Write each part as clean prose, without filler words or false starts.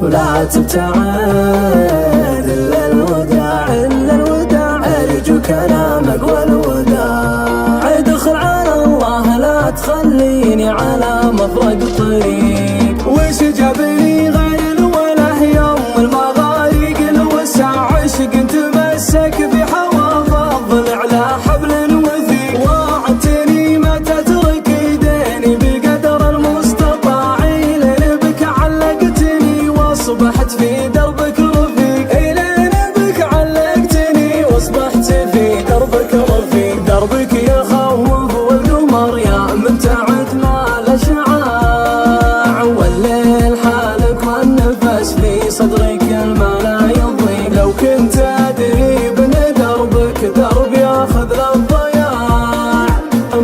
ولا تبتعد إلا الوداع إلا الوداع، أرجو كلامك والوداع. ادخل على الله لا تخليني على مفرق طريق، وش جابني غير وله يوم المغارق الوسع عشق تمسك بحواف الضلع على حبل وثيق. وعدتني ما تترك يديني بقدر المستطاع، لين بك علقتني واصبحت في دربك رفيق، لين بك علقتني واصبحت في دربك رفيق. دربك يخوف والقمر يا مبتعد ما له شعاع، والليل حالك والنفس في صدرك الما لا يضيق. لو كنت ادري بن دربك درب ياخذ للضياع،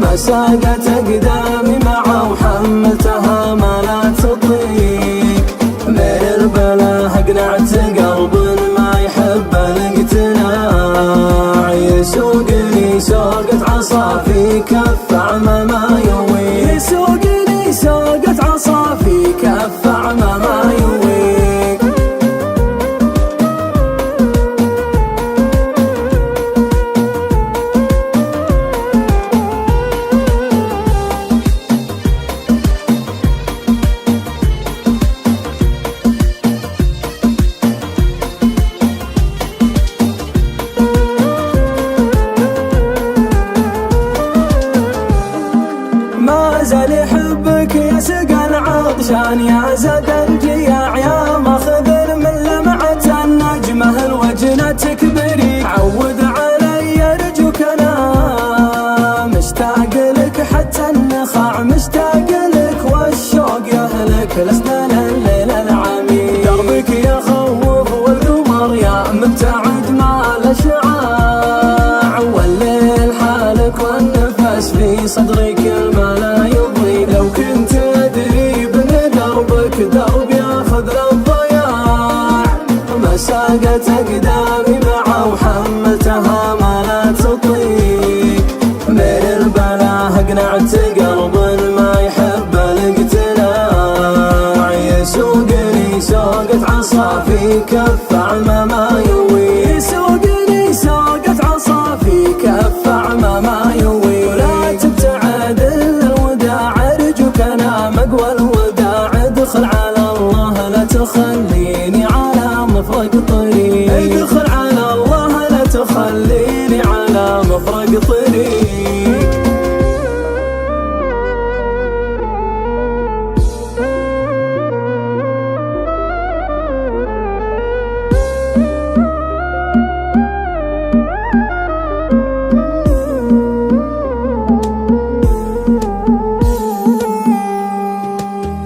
ما ساقت اقدامي معه وحملتها ما لا تطيق. من البلا اقنعت قلب ما يحب الاقتناع، يسوقني سوقة عصا في كف اعمى ما يويق. يسوقني سوقة عصا في كف اعمى ما يويق. ما زال يحبك يا سقى العطشان، يا زاد الجياع، يا ماخذ من لمعة النجمة الوجنة تكبري. عود علي ارجوك انا مشتاق لك حتى النخاع مشتاق لك، والشوق يهلك لسنا الليل العميق. دربك يخوف والقمر يا مبتعد ما له شعاع، والليل حالك والنفس في صدرك الما لا يضيق. لو كنت ادري بن دربك درب ياخذ للضياع، ما ساقت اقدامي معه وحملتها ما لا تطيق. من البلا اقنعت قلب ما يحب الاقتناع، يسوقني سوقة عصا في كف اعمى ما يويق. يسوقني سوقة عصا في كف اعمى ما يويق. ولا تبتعد الا الوداع، ارجوك انا مقوى الوداع. ادخل على الله لا تخليني على مفرق طريق، ادخل على الله لا تخليني على مفرق طريق.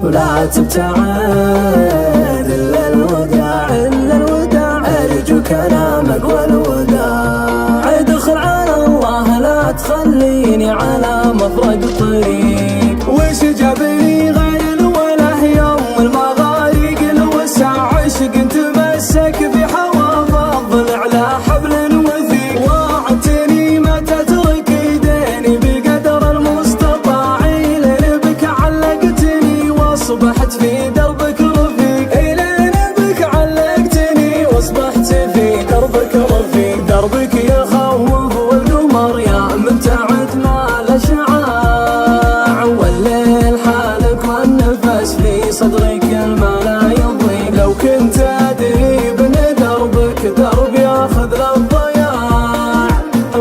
ولا تبتعد إلا الوداع إلا الوداع، أرجو كلامك والوداع. ادخل على الله لا تخليني على مفرق طريق، وش جابني غير وله يوم المغارق الوسع عشق تمسك بحواف الضلع على حبل وثيق. وعدتني ما تترك يديني بقدر المستطاع، لين بك علقتني واصبحت في دربك رفيق، لين بك علقتني واصبحت في دربك رفيق. دربك يخوف والقمر يا مبتعد ما له شعاع، والليل حالك والنفس في صدرك الما لا يضيق. لو كنت ادري بن دربك درب ياخذ للضياع،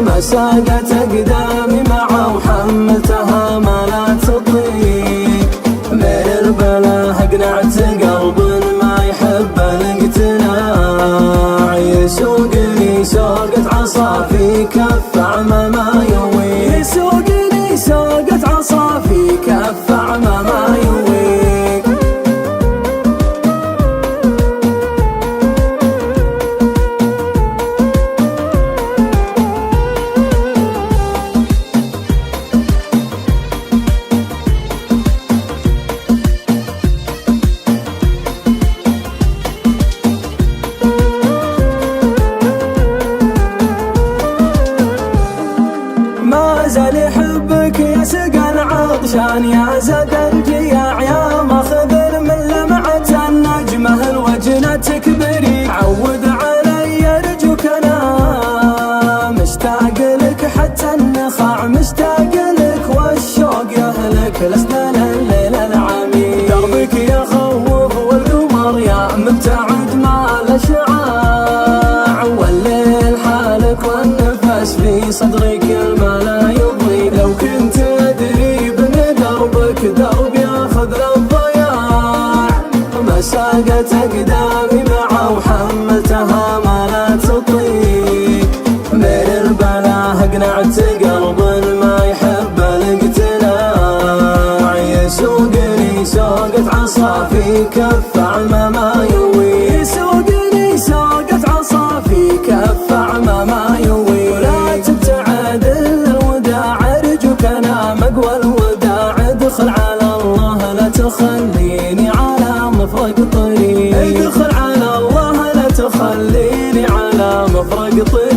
ما ساقت اقدامي معه وحملتها ما لا تطيق. من البلا اقنعت قلب ما يحب الاقتناع، يسوقني سوقة عصا في كف اعمى ما يويق. يسوقني سوقة عصا في كف اعمى ما يويق. عشان يا زاد الجياع يا ماخذ من لمعة النجمة الوجنة تكبري. عود علي ارجوك انا مشتاق لك حتى النخاع مشتاق لك والشوق يهلك لسنا الليل العميق. دربك يخوف والقمر يا مبتعد مع الاشعاع والليل حالك والنفس في صدرك ما لا يضيق. لو كنت ادري بن دربك درب ياخذ للضياع ما ساقت اقدامي معه وحملتها ما لا تطيق. من البلاء اقنعت قلب ما يحب الاقتناع يسوقني سوقة عصا في كف عمى ما يوي. يسوقني سوقة عصا في كف عمى ما يوي. ولا تبتعد الا الوداع ارجوك انا مقوى الوداع. ادخل على الله لا تخليني على مفرق طريق. ادخل على الله لا تخليني على مفرق طريق.